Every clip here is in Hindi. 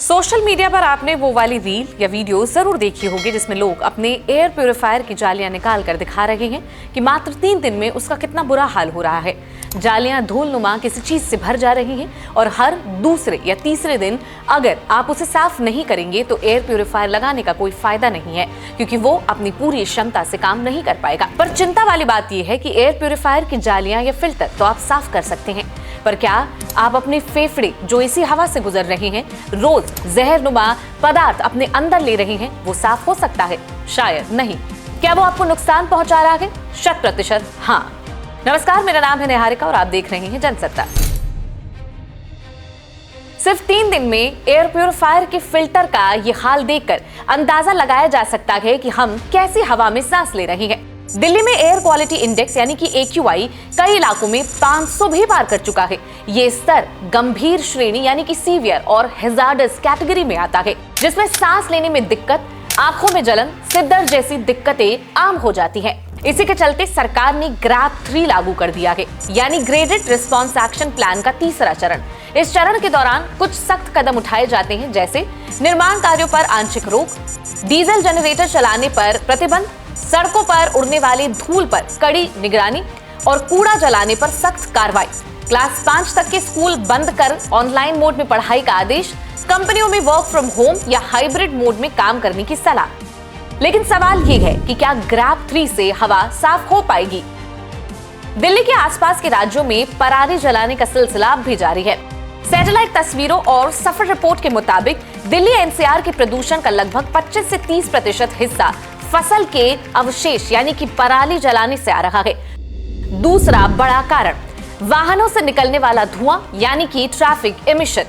सोशल मीडिया पर आपने वो वाली रील या वीडियो जरूर देखी होगी जिसमें लोग अपने एयर प्यूरिफायर की जालियां निकाल कर दिखा रहे हैं कि मात्र 3 दिन में उसका कितना बुरा हाल हो रहा है। जालियां धूलनुमा किसी चीज से भर जा रही हैं और हर दूसरे या तीसरे दिन अगर आप उसे साफ नहीं करेंगे तो एयर प्यूरिफायर लगाने का कोई फायदा नहीं है, क्योंकि वो अपनी पूरी क्षमता से काम नहीं कर पाएगा। पर चिंता वाली बात यह है कि एयर प्यूरिफायर की जालियां या फिल्टर तो आप साफ कर सकते हैं, पर क्या आप अपने फेफड़े जो इसी हवा से गुजर रहे हैं, रोज जहरनुमा पदार्थ अपने अंदर ले रहे हैं, वो साफ हो सकता है? शायद नहीं। क्या वो आपको नुकसान पहुंचा रहा है? 100% हाँ। नमस्कार, मेरा नाम है निहारिका और आप देख रहे हैं जनसत्ता। सिर्फ 3 दिन में एयर प्यूरिफायर के फिल्टर का ये हाल देखकर अंदाजा लगाया जा सकता है कि हम कैसी हवा में सांस ले रहे हैं। दिल्ली में एयर क्वालिटी इंडेक्स यानी कि AQI कई इलाकों में 500 भी पार कर चुका है। ये स्तर गंभीर श्रेणी यानी कि सीवियर और हैजार्डस कैटेगरी में आता है, जिसमें सांस लेने में दिक्कत, आंखों में जलन, सिर दर्द जैसी दिक्कतें आम हो जाती हैं। इसी के चलते सरकार ने ग्रैप 3 लागू कर दिया है, यानी ग्रेडेड रिस्पॉन्स एक्शन प्लान का तीसरा चरण। इस चरण के दौरान कुछ सख्त कदम उठाए जाते हैं, जैसे निर्माण कार्यों पर आंशिक रोक, डीजल जनरेटर चलाने पर प्रतिबंध, सड़कों पर उड़ने वाली धूल पर कड़ी निगरानी और कूड़ा जलाने पर सख्त कार्रवाई। क्लास 5 तक के स्कूल बंद कर ऑनलाइन मोड में पढ़ाई का आदेश, कंपनियों में वर्क फ्रॉम होम या हाइब्रिड मोड में काम करने की सलाह। लेकिन सवाल ये है कि क्या ग्रैप 3 से हवा साफ हो पाएगी? दिल्ली के आसपास के राज्यों में पराली जलाने का सिलसिला अब भी जारी है। सैटेलाइट तस्वीरों और सफर रिपोर्ट के मुताबिक दिल्ली NCR के प्रदूषण का लगभग 25 से 30% हिस्सा फसल के अवशेष यानी कि पराली जलाने से आ रहा है। दूसरा बड़ा कारण वाहनों से निकलने वाला धुआं यानी कि ट्रैफिक एमिशन।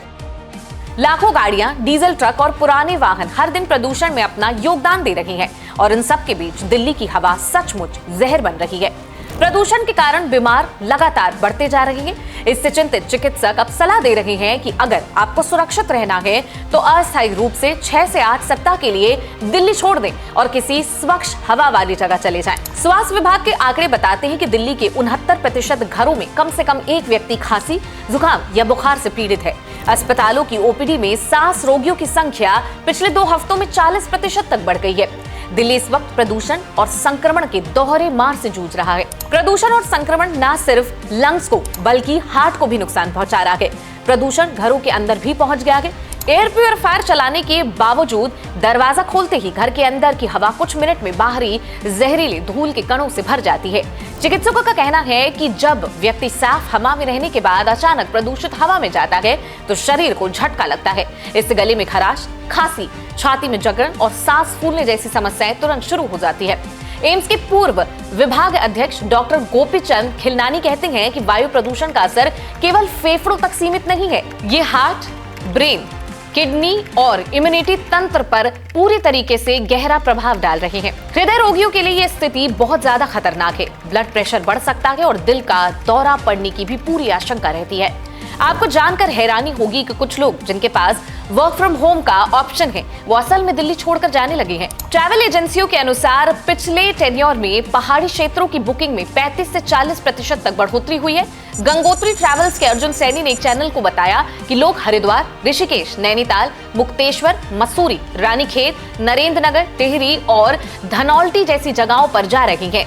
लाखों गाड़ियां, डीजल ट्रक और पुराने वाहन हर दिन प्रदूषण में अपना योगदान दे रहे हैं और इन सब के बीच दिल्ली की हवा सचमुच जहर बन रही है। प्रदूषण के कारण बीमार लगातार बढ़ते जा रहे हैं। इससे चिंतित चिकित्सक अब सलाह दे रहे हैं कि अगर आपको सुरक्षित रहना है तो अस्थायी रूप से 6 से 8 सप्ताह के लिए दिल्ली छोड़ दें और किसी स्वच्छ हवा वाली जगह चले जाएं। स्वास्थ्य विभाग के आंकड़े बताते हैं कि दिल्ली के 69% घरों में कम से कम एक व्यक्ति खांसी, जुकाम या बुखार से पीड़ित है। अस्पतालों की OPD में सांस रोगियों की संख्या पिछले 2 हफ्तों में 40% तक बढ़ गई है। दिल्ली इस वक्त प्रदूषण और संक्रमण के दोहरे मार से जूझ रहा है। प्रदूषण और संक्रमण न सिर्फ लंग्स को बल्कि हार्ट को भी नुकसान पहुंचा रहा है। प्रदूषण घरों के अंदर भी पहुंच गया है। एयर प्यूरिफायर चलाने के बावजूद दरवाजा खोलते ही घर के अंदर की हवा कुछ मिनट में बाहरी जहरीले धूल के कणों से भर जाती है। चिकित्सकों का कहना है कि जब व्यक्ति साफ हवा में रहने के बाद अचानक प्रदूषित हवा में जाता है तो शरीर को झटका लगता है। इससे गले में खराश, खांसी, छाती में जकड़न और सांस फूलने जैसी समस्याएं तुरंत शुरू हो जाती है। एम्स के पूर्व विभाग अध्यक्ष डॉक्टर गोपीचंद खिलनानी कहते हैं कि वायु प्रदूषण का असर केवल फेफड़ों तक सीमित नहीं है, ये हार्ट, ब्रेन, किडनी और इम्यूनिटी तंत्र पर पूरी तरीके से गहरा प्रभाव डाल रहे हैं। हृदय रोगियों के लिए यह स्थिति बहुत ज्यादा खतरनाक है। ब्लड प्रेशर बढ़ सकता है और दिल का दौरा पड़ने की भी पूरी आशंका रहती है। आपको जानकर हैरानी होगी कि कुछ लोग जिनके पास वर्क फ्रॉम होम का ऑप्शन है वो असल में दिल्ली छोड़कर जाने लगे हैं। ट्रैवल एजेंसियों के अनुसार पिछले टेन्योर में पहाड़ी क्षेत्रों की बुकिंग में 35 से 40% तक बढ़ोतरी हुई है। गंगोत्री ट्रैवल्स के अर्जुन सैनी ने एक चैनल को बताया कि लोग हरिद्वार, ऋषिकेश, नैनीताल, मुक्तेश्वर, मसूरी, रानीखेत, नरेंद्र नगर, टिहरी और धनौल्टी जैसी जगहों पर जा रहे हैं।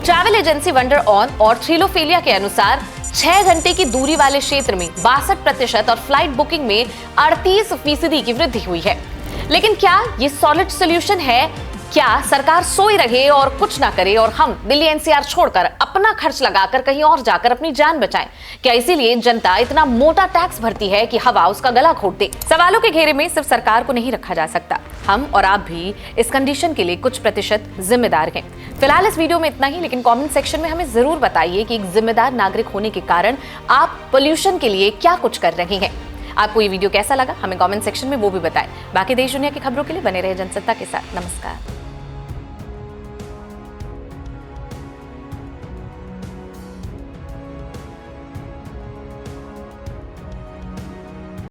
ट्रैवल एजेंसी वंडर ऑन और थ्रिलोफेलिया के अनुसार 6 घंटे की दूरी वाले क्षेत्र में 62% और फ्लाइट बुकिंग में 38% की वृद्धि हुई है। लेकिन क्या ये सॉलिड सोल्यूशन है? क्या सरकार सोई रहे और कुछ ना करे और हम दिल्ली NCR छोड़कर अपना खर्च लगाकर कहीं और जाकर अपनी जान बचाएं? क्या इसीलिए जनता इतना मोटा टैक्स भरती है कि हवा उसका गला घोट दे? सवालों के घेरे में सिर्फ सरकार को नहीं रखा जा सकता, हम और आप भी इस कंडीशन के लिए कुछ प्रतिशत जिम्मेदार हैं। फिलहाल इस वीडियो में इतना ही, लेकिन कमेंट सेक्शन में हमें जरूर बताइए कि एक जिम्मेदार नागरिक होने के कारण आप पोल्यूशन के लिए क्या कुछ कर रहे हैं। आपको ये वीडियो कैसा लगा हमें कमेंट सेक्शन में वो भी बताएं। बाकी देश दुनिया की खबरों के लिए बने रहे जनसत्ता के साथ। नमस्कार।